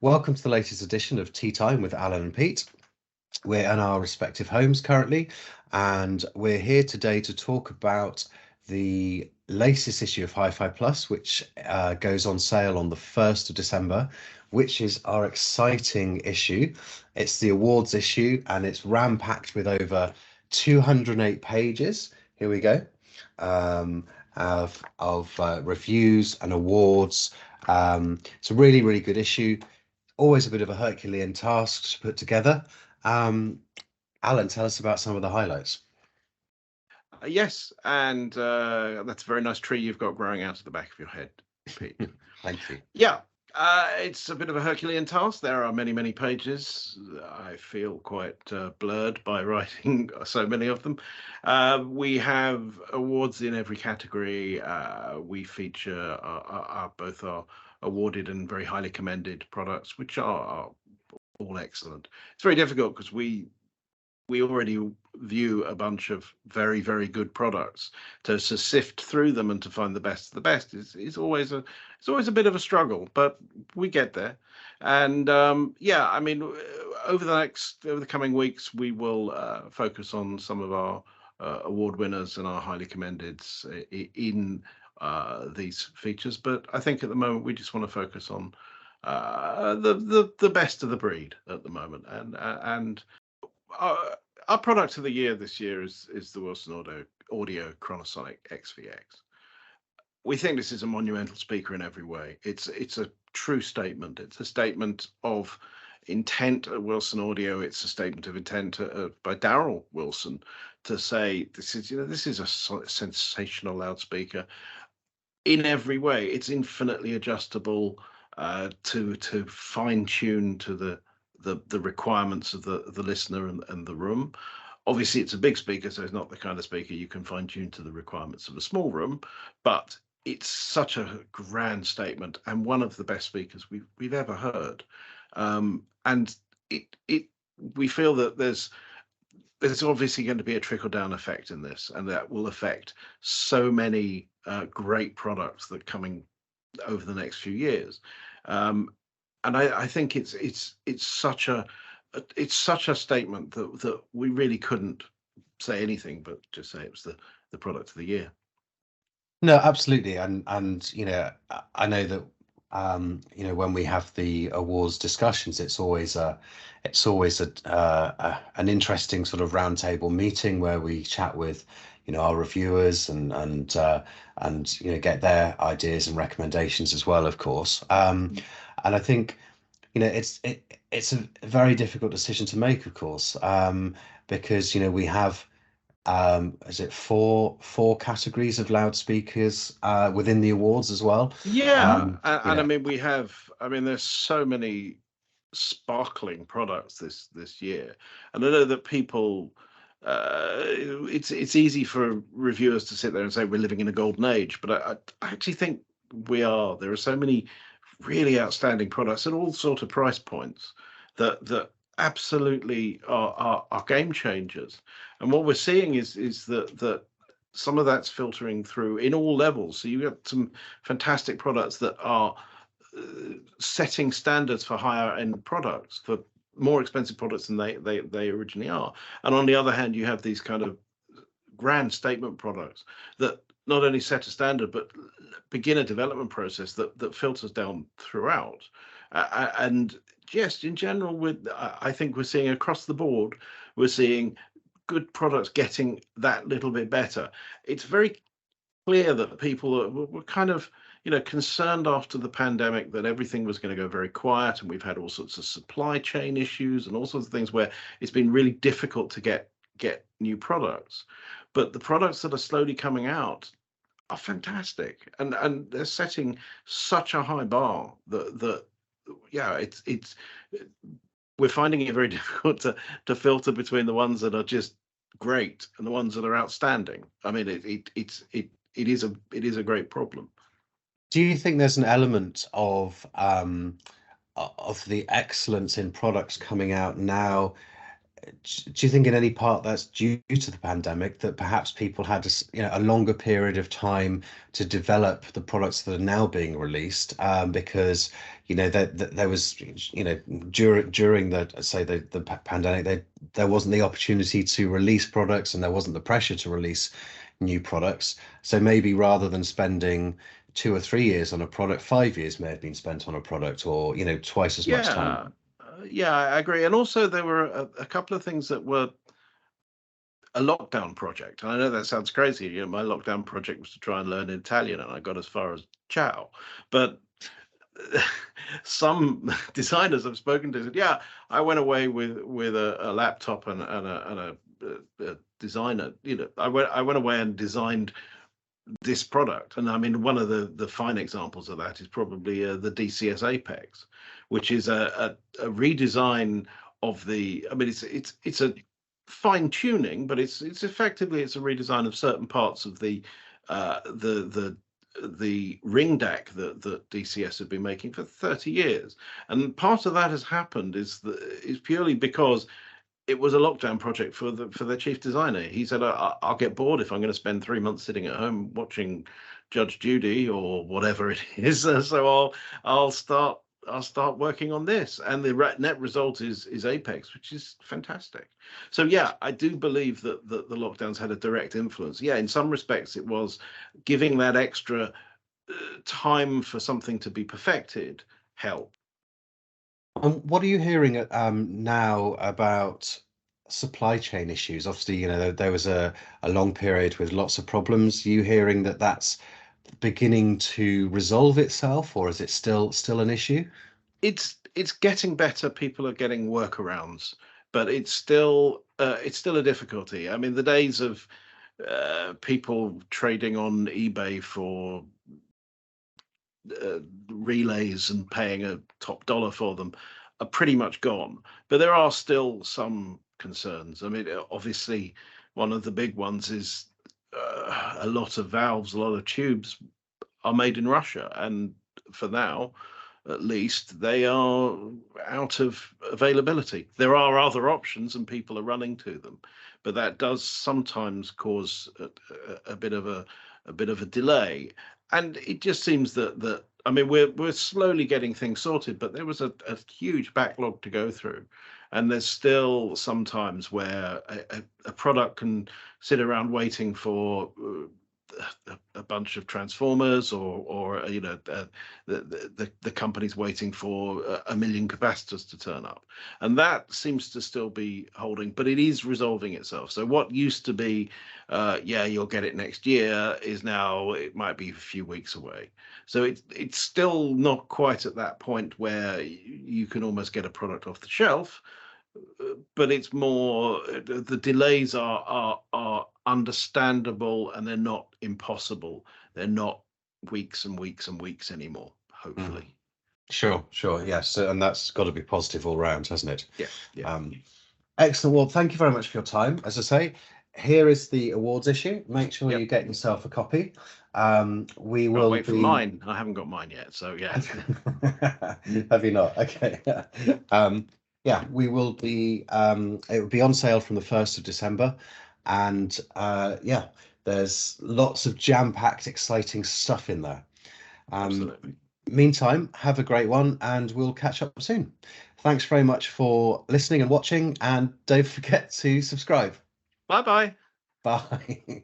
Welcome to the latest edition of Tea Time with Alan and Pete. We're in our respective homes currently, and we're here today to talk about the latest issue of Hi-Fi Plus, which goes on sale on the 1st of December, which is our exciting issue. It's the awards issue, and it's ram-packed with over 208 pages. Here we go. Of reviews and awards. It's a really, really good issue. Always a bit of a Herculean task to put together. Um, Alan, tell us about some of the highlights. Yes, and that's a very nice tree you've got growing out of the back of your head, Pete. Thank you. Yeah, it's a bit of a Herculean task. There are many, many pages. I feel quite blurred by writing so many of them. We have awards in every category. We feature both our awarded and very highly commended products, which are all excellent. It's very difficult because we already view a bunch of very, very good products. To sift through them and to find the best of the best is always a bit of a struggle, but we get there. And yeah, I mean, over the coming weeks, we will focus on some of our award winners and our highly commended in these features. But I think at the moment we just want to focus on the best of the breed at the moment, and our product of the year this year is the Wilson Audio Chronosonic XVX. We think this is a monumental speaker in every way. It's a true statement. It's a statement of intent at Wilson Audio. It's a statement of intent by Darrell Wilson to say this is a sensational loudspeaker in every way. It's infinitely adjustable to fine tune to the requirements of the listener and the room. Obviously, it's a big speaker, so it's not the kind of speaker you can fine tune to the requirements of a small room, but it's such a grand statement and one of the best speakers we've ever heard. And we feel that there's obviously going to be a trickle down effect in this, and that will affect so many great products that are coming over the next few years. And I think it's such a statement that we really couldn't say anything but just say it was the product of the year. No, absolutely, and I know that when we have the awards discussions, it's always an interesting sort of roundtable meeting where we chat with our reviewers and get their ideas and recommendations as well, of course. And I think it's a very difficult decision to make, of course, because we have is it four categories of loudspeakers within the awards as well? Yeah, and I mean there's so many sparkling products this year, and I know that people. It's easy for reviewers to sit there and say we're living in a golden age, but I actually think we are. There are so many really outstanding products at all sort of price points that absolutely are game changers. And what we're seeing is that some of that's filtering through in all levels. So you've got some fantastic products that are setting standards for higher end products, for more expensive products than they originally are. And on the other hand, you have these kind of grand statement products that not only set a standard but begin a development process that filters down throughout. And just in general, I think we're seeing across the board, we're seeing good products getting that little bit better. It's very clear that people were kind of concerned after the pandemic that everything was going to go very quiet, and we've had all sorts of supply chain issues and all sorts of things where it's been really difficult to get new products. But the products that are slowly coming out are fantastic, and they're setting such a high bar that yeah, it's we're finding it very difficult to filter between the ones that are just great and the ones that are outstanding. I mean, it is a great problem. Do you think there's an element of the excellence in products coming out now do you think in any part that's due to the pandemic that perhaps people had a longer period of time to develop the products that are now being released because there was during the say the pandemic there wasn't the opportunity to release products and there wasn't the pressure to release new products. So maybe rather than spending 2 or 3 years on a product, 5 years may have been spent on a product, or twice as much time. Yeah, yeah, I agree. And also, there were a couple of things that were a lockdown project. And I know that sounds crazy. My lockdown project was to try and learn Italian, and I got as far as ciao. But some designers I've spoken to said, "Yeah, I went away with a laptop and a designer. I went away and designed this product." And I mean, one of the fine examples of that is probably the DCS Apex, which is a redesign of the. I mean, it's a fine tuning, but it's effectively it's a redesign of certain parts of the ring deck that DCS have been making for 30 years. And part of that has happened is purely because it was a lockdown project for their chief designer. He said, I'll get bored if I'm going to spend 3 months sitting at home watching Judge Judy or whatever it is. So I'll start working on this." And the net result is Apex, which is fantastic. So yeah, I do believe that the lockdowns had a direct influence. Yeah, in some respects, it was giving that extra time for something to be perfected help. What are you hearing now about supply chain issues? Obviously, there was a long period with lots of problems. Are you hearing that that's beginning to resolve itself, or is it still an issue? It's getting better. People are getting workarounds, but it's still a difficulty. I mean, the days of people trading on eBay for relays and paying a top dollar for them are pretty much gone. But there are still some concerns. I mean, obviously, one of the big ones is a lot of valves, a lot of tubes are made in Russia, and for now, at least, they are out of availability. There are other options, and people are running to them, but that does sometimes cause a bit of a delay. And it just seems that I mean, we're slowly getting things sorted, but there was a huge backlog to go through, and there's still sometimes where a product can sit around waiting for a bunch of transformers, or the company's waiting for a million capacitors to turn up, and that seems to still be holding, but it is resolving itself. So what used to be yeah, you'll get it next year, is now it might be a few weeks away. So it's still not quite at that point where you can almost get a product off the shelf, but it's more the delays are understandable, and they're not impossible. They're not weeks and weeks and weeks anymore, Mm. hopefully. Sure, yes. And that's got to be positive all round, hasn't it? Yeah, yeah. Excellent. Well, thank you very much for your time. As I say, here is the awards issue. Make sure you Yep. get yourself a copy. We Can't will wait for be. mine. I haven't got mine yet, so yeah. Have you not? Okay. Yeah, we will be. It will be on sale from the 1st of December, and yeah, there's lots of jam-packed, exciting stuff in there. Absolutely. Meantime, have a great one, and we'll catch up soon. Thanks very much for listening and watching, and don't forget to subscribe. Bye bye. Bye.